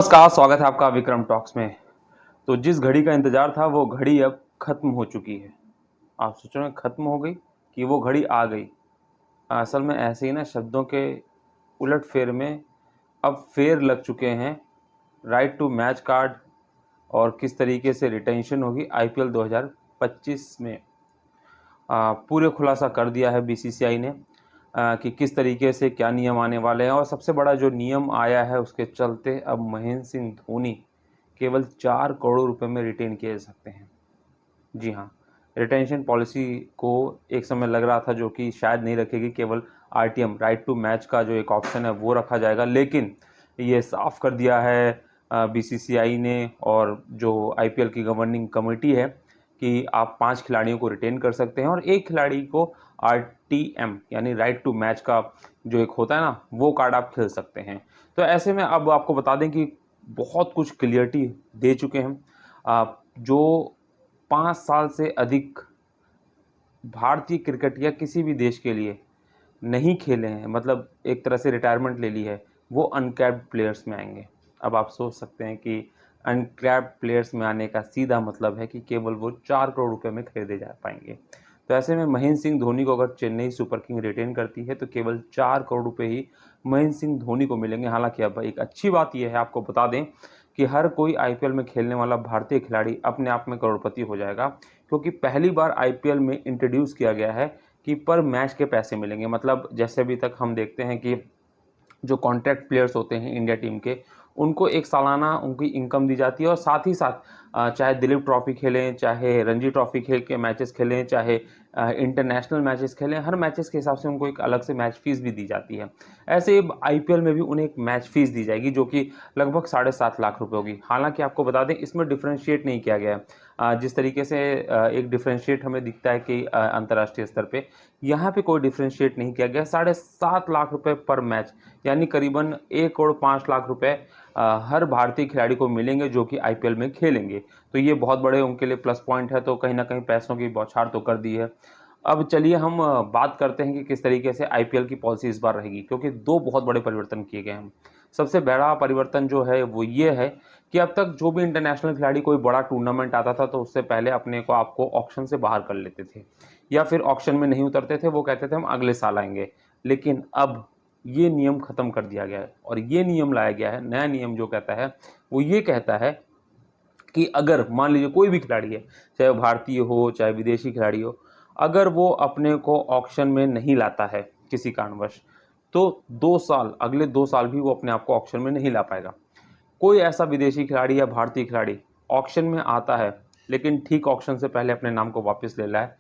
नमस्कार, स्वागत है आपका विक्रम टॉक्स में। तो जिस घड़ी का इंतज़ार था वो घड़ी अब ख़त्म हो चुकी है। आप सोच रहे हैं ख़त्म हो गई कि वो घड़ी आ गई। असल में ऐसे ही ना शब्दों के उलट-फेर में अब फेर लग चुके हैं। राइट टू मैच कार्ड और किस तरीके से रिटेंशन होगी आईपीएल 2025 में पूरे खुलासा कर दिया है बीसीसीआई ने कि किस तरीके से क्या नियम आने वाले हैं और सबसे बड़ा जो नियम आया है उसके चलते अब महेंद्र सिंह धोनी केवल 4 करोड़ रुपए में रिटेन किए जा सकते हैं। जी हाँ, रिटेंशन पॉलिसी को एक समय लग रहा था जो कि शायद नहीं रखेगी, केवल आरटीएम राइट टू मैच का जो एक ऑप्शन है वो रखा जाएगा, लेकिन ये साफ कर दिया है बीसीसीआई ने और जो आईपीएल की गवर्निंग कमेटी है कि आप 5 खिलाड़ियों को रिटेन कर सकते हैं और एक खिलाड़ी को आरटीएम यानी राइट टू मैच का जो एक होता है ना वो कार्ड आप खेल सकते हैं। तो ऐसे में अब आपको बता दें कि बहुत कुछ क्लियरिटी दे चुके हैं। जो 5 साल से अधिक भारतीय क्रिकेट या किसी भी देश के लिए नहीं खेले हैं, मतलब एक तरह से रिटायरमेंट ले ली है, वो अनकैप्ड प्लेयर्स में आएंगे। अब आप सोच सकते हैं कि अनकैप्ड प्लेयर्स में आने का सीधा मतलब है कि केवल वो 4 करोड़ रुपए में खरीदे जा पाएंगे। तो ऐसे में महेंद्र सिंह धोनी को अगर चेन्नई सुपर किंग रिटेन करती है तो केवल 4 करोड़ रुपए ही महेंद्र सिंह धोनी को मिलेंगे। हालांकि अब एक अच्छी बात यह है, आपको बता दें कि हर कोई आईपीएल में खेलने वाला भारतीय खिलाड़ी अपने आप में करोड़पति हो जाएगा, क्योंकि पहली बार आईपीएल में इंट्रोड्यूस किया गया है कि पर मैच के पैसे मिलेंगे। मतलब जैसे अभी तक हम देखते हैं कि जो कॉन्ट्रैक्ट प्लेयर्स होते हैं इंडिया टीम के, उनको एक सालाना उनकी इनकम दी जाती है और साथ ही साथ चाहे दिलीप ट्रॉफी खेलें, चाहे रणजी ट्रॉफी खेल के मैचेस खेलें, चाहे इंटरनेशनल मैचेस खेलें, हर मैचेस के हिसाब से उनको एक अलग से मैच फीस भी दी जाती है। ऐसे आईपीएल में भी उन्हें एक मैच फीस दी जाएगी जो कि लगभग 7.5 लाख रुपए होगी। हालांकि आपको बता दें इसमें डिफ्रेंशिएट नहीं किया गया है। जिस तरीके से एक डिफ्रेंशिएट हमें दिखता है कि अंतर्राष्ट्रीय स्तर पे, यहाँ पे कोई डिफ्रेंशिएट नहीं किया गया। 7.5 लाख रुपए पर मैच यानी करीबन 1 करोड़ 5 लाख रुपए हर भारतीय खिलाड़ी को मिलेंगे जो कि आईपीएल में खेलेंगे। तो ये बहुत बड़े उनके लिए प्लस पॉइंट है। तो कहीं ना कहीं पैसों की बौछार तो कर दी है। अब चलिए हम बात करते हैं कि किस तरीके से आईपीएल की पॉलिसी इस बार रहेगी, क्योंकि दो बहुत बड़े परिवर्तन किए गए हैं। सबसे बड़ा परिवर्तन जो है वो ये है कि अब तक जो भी इंटरनेशनल खिलाड़ी कोई बड़ा टूर्नामेंट आता था तो उससे पहले अपने को आपको ऑक्शन से बाहर कर लेते थे, या फिर ऑक्शन में नहीं उतरते थे, वो कहते थे हम अगले साल आएंगे। लेकिन अब ये नियम खत्म कर दिया गया है और ये नियम लाया गया है, नया नियम जो कहता है वो ये कहता है कि अगर मान लीजिए कोई भी खिलाड़ी है, चाहे वो भारतीय हो चाहे विदेशी खिलाड़ी हो, अगर वो अपने को ऑक्शन में नहीं लाता है किसी कारणवश, तो 2 साल, अगले 2 साल भी वो अपने आप को ऑक्शन में नहीं ला पाएगा। कोई ऐसा विदेशी खिलाड़ी या भारतीय खिलाड़ी ऑक्शन में आता है लेकिन ठीक ऑक्शन से पहले अपने नाम को वापस ले लाए,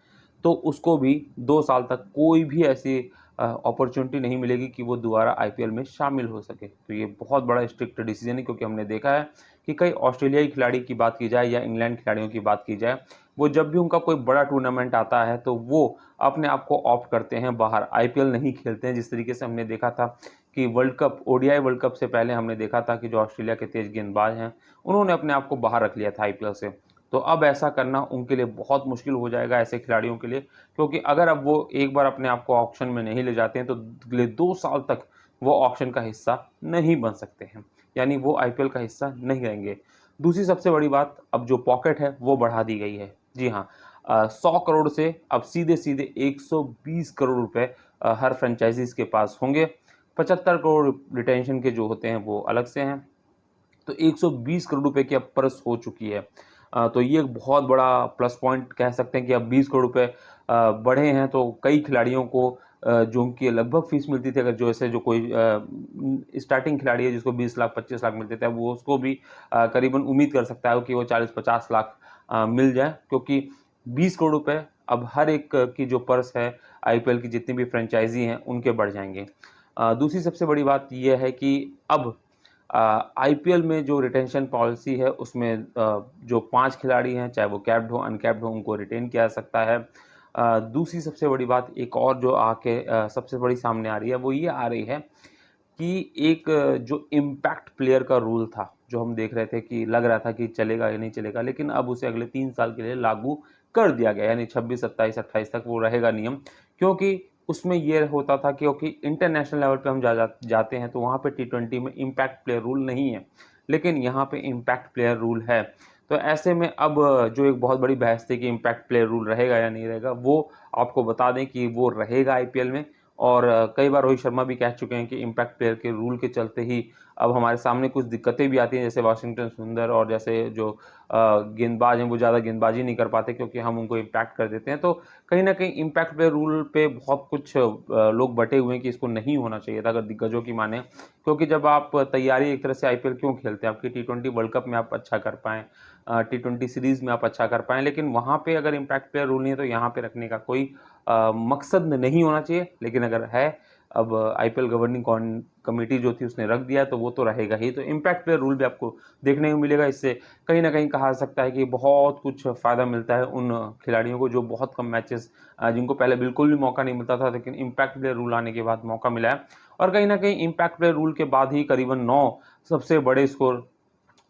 तो उसको भी 2 साल तक कोई भी ऐसी अपॉर्चुनिटी नहीं मिलेगी कि वो दोबारा आईपीएल में शामिल हो सके। तो ये बहुत बड़ा स्ट्रिक्ट डिसीजन है, क्योंकि हमने देखा है कि कई ऑस्ट्रेलियाई खिलाड़ी की बात की जाए या इंग्लैंड खिलाड़ियों की बात की जाए, वो जब भी उनका कोई बड़ा टूर्नामेंट आता है तो वो अपने आप को ऑप्ट करते हैं बाहर, आईपीएल नहीं खेलते हैं। जिस तरीके से हमने देखा था कि world cup, ODI world cup से पहले हमने देखा था कि जो ऑस्ट्रेलिया के तेज गेंदबाज हैं उन्होंने अपने आप को बाहर रख लिया था आईपीएल से। तो अब ऐसा करना उनके लिए बहुत मुश्किल हो जाएगा, ऐसे खिलाड़ियों के लिए, क्योंकि अगर अब वो एक बार अपने आप को ऑक्शन में नहीं ले जाते हैं तो अगले 2 साल तक वो ऑक्शन का हिस्सा नहीं बन सकते हैं, यानी वो आईपीएल का हिस्सा नहीं रहेंगे। दूसरी सबसे बड़ी बात, अब जो पॉकेट है वो बढ़ा दी गई है। जी हाँ, 100 करोड़ से अब सीधे सीधे 120 करोड़ रुपए हर फ्रेंचाइजीज के पास होंगे। 75 करोड़ रिटेंशन के जो होते हैं वो अलग से हैं। तो 120 करोड़ रुपए की अब परस हो चुकी है। तो ये एक बहुत बड़ा प्लस पॉइंट कह सकते हैं कि अब 20 करोड़ रुपए बढ़े हैं। तो कई खिलाड़ियों को जो उनकी लगभग फीस मिलती थी, अगर जो ऐसे जो कोई स्टार्टिंग खिलाड़ी है जिसको 20 लाख 25 लाख मिलते थे, वो उसको भी करीबन उम्मीद कर सकता है कि वो 40-50 लाख मिल जाए, क्योंकि 20 करोड़ रुपए अब हर एक की जो पर्स है आईपीएल की जितनी भी फ्रेंचाइजी हैं उनके बढ़ जाएंगे। दूसरी सबसे बड़ी बात यह है कि अब आईपीएल में जो रिटेंशन पॉलिसी है उसमें जो 5 खिलाड़ी हैं, चाहे वो कैप्ड हो अनकैप्ड हो, उनको रिटेन किया जा सकता है। दूसरी सबसे बड़ी बात एक और जो आके सबसे बड़ी सामने आ रही है वो ये आ रही है कि एक जो इम्पैक्ट प्लेयर का रूल था, जो हम देख रहे थे कि लग रहा था कि चलेगा या नहीं चलेगा, लेकिन अब उसे अगले 3 साल के लिए लागू कर दिया गया, यानी 26 27 28 तक वो रहेगा नियम। क्योंकि उसमें ये होता था कि क्योंकि इंटरनेशनल लेवल पे हम जाते हैं तो वहाँ पे टी20 में इम्पैक्ट प्लेयर रूल नहीं है। लेकिन यहाँ पे इम्पैक्ट प्लेयर रूल है। तो ऐसे में अब जो एक बहुत बड़ी बहस थी कि इम्पैक्ट प्लेयर रूल रहेगा या नहीं रहेगा, वो आपको बता दें कि वो रहेगा आईपीएल में। और कई बार रोहित शर्मा भी कह चुके हैं कि इम्पैक्ट प्लेयर के रूल के चलते ही अब हमारे सामने कुछ दिक्कतें भी आती हैं, जैसे वाशिंगटन सुंदर और जैसे जो गेंदबाज हैं वो ज़्यादा गेंदबाजी नहीं कर पाते क्योंकि हम उनको इम्पैक्ट कर देते हैं। तो कहीं न कहीं इम्पैक्ट प्लेयर रूल पे बहुत कुछ लोग बटे हुए हैं कि इसको नहीं होना चाहिए था अगर दिग्गजों की माने, क्योंकि जब आप तैयारी एक तरह से आईपीएल क्यों खेलते हैं, आपकी टी20 वर्ल्ड कप में आप अच्छा कर पाएँ, टी20 सीरीज़ में आप अच्छा कर पाएँ, लेकिन वहाँ पे अगर इम्पैक्ट प्लेयर रूल नहीं है तो यहाँ पे रखने का कोई मकसद नहीं होना चाहिए। लेकिन अगर है, अब आईपीएल गवर्निंग कमेटी जो थी उसने रख दिया तो वो तो रहेगा ही। तो इम्पैक्ट प्लेयर रूल भी आपको देखने को मिलेगा। इससे कहीं न कहीं कहा जा सकता है कि बहुत कुछ फ़ायदा मिलता है उन खिलाड़ियों को जो बहुत कम मैचेस, जिनको पहले बिल्कुल भी मौका नहीं मिलता था, लेकिन इम्पैक्ट प्लेयर रूल आने के बाद मौका मिला है। और कहीं न कहीं इम्पैक्ट प्लेयर रूल के बाद ही करीबन 9 सबसे बड़े स्कोर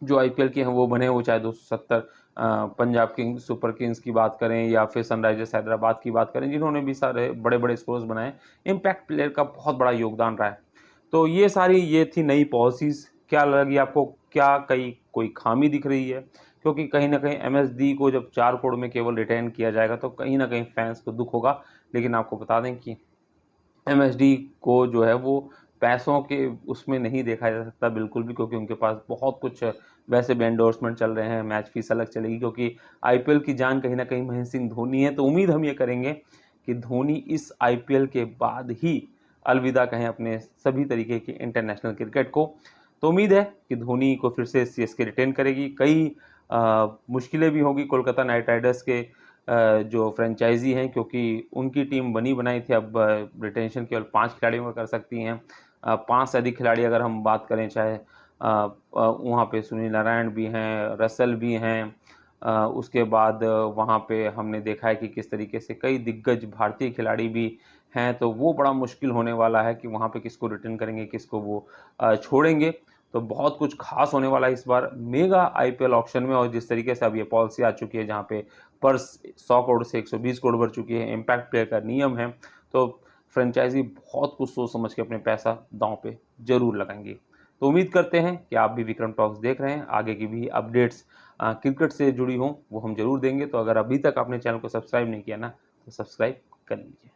जो आईपीएल के हैं वो बने, वो चाहे 270 पंजाब किंग्स, सुपर किंग्स की बात करें या फिर सनराइजर्स हैदराबाद की बात करें, जिन्होंने भी सारे बड़े-बड़े स्कोर्स बनाए, इम्पैक्ट प्लेयर का बहुत बड़ा योगदान रहा है। तो ये थी नई पॉलिसीज़। क्या लगी आपको? क्या कोई खामी दिख रही है? क्योंकि कहीं न कहीं एमएसडी को जब 4 करोड़ में केवल रिटेन किया जाएगा तो कहीं न कहीं फैन्स को दुःख होगा। लेकिन आपको बता दें कि एमएसडी को जो है वो पैसों के उसमें नहीं देखा जा सकता बिल्कुल भी, क्योंकि उनके पास बहुत कुछ वैसे भी एंडोर्समेंट चल रहे हैं, मैच फीस अलग चलेगी, क्योंकि आईपीएल की जान कहीं न कहीं महेंद्र सिंह धोनी है। तो उम्मीद हम ये करेंगे कि धोनी इस आईपीएल के बाद ही अलविदा कहें अपने सभी तरीके की इंटरनेशनल क्रिकेट को। तो उम्मीद है कि धोनी को फिर से सीएसके रिटेन करेगी। कई मुश्किलें भी होंगी कोलकाता नाइट राइडर्स के जो फ्रेंचाइजी हैं, क्योंकि उनकी टीम बनी बनाई थी, अब रिटेंशन केवल 5 खिलाड़ियों का कर सकती हैं। 5 से अधिक खिलाड़ी अगर हम बात करें, चाहे वहाँ पे सुनील नारायण भी हैं, रसल भी हैं, उसके बाद वहाँ पे हमने देखा है कि किस तरीके से कई दिग्गज भारतीय खिलाड़ी भी हैं, तो वो बड़ा मुश्किल होने वाला है कि वहाँ पे किसको रिटेन करेंगे, किसको वो छोड़ेंगे। तो बहुत कुछ खास होने वाला है इस बार मेगा आईपीएल ऑक्शन में। और जिस तरीके से अब ये पॉलिसी आ चुकी है जहाँ पे पर्स 100 करोड़ से 120 करोड़ बढ़ चुकी है, इम्पैक्ट प्लेयर का नियम है, तो फ्रेंचाइजी बहुत कुछ सोच समझ के अपने पैसा दांव पे जरूर लगाएंगे। तो उम्मीद करते हैं कि आप भी विक्रम टॉक्स देख रहे हैं, आगे की भी अपडेट्स क्रिकेट से जुड़ी हों वो हम जरूर देंगे। तो अगर अभी तक आपने चैनल को सब्सक्राइब नहीं किया ना, तो सब्सक्राइब कर लीजिए।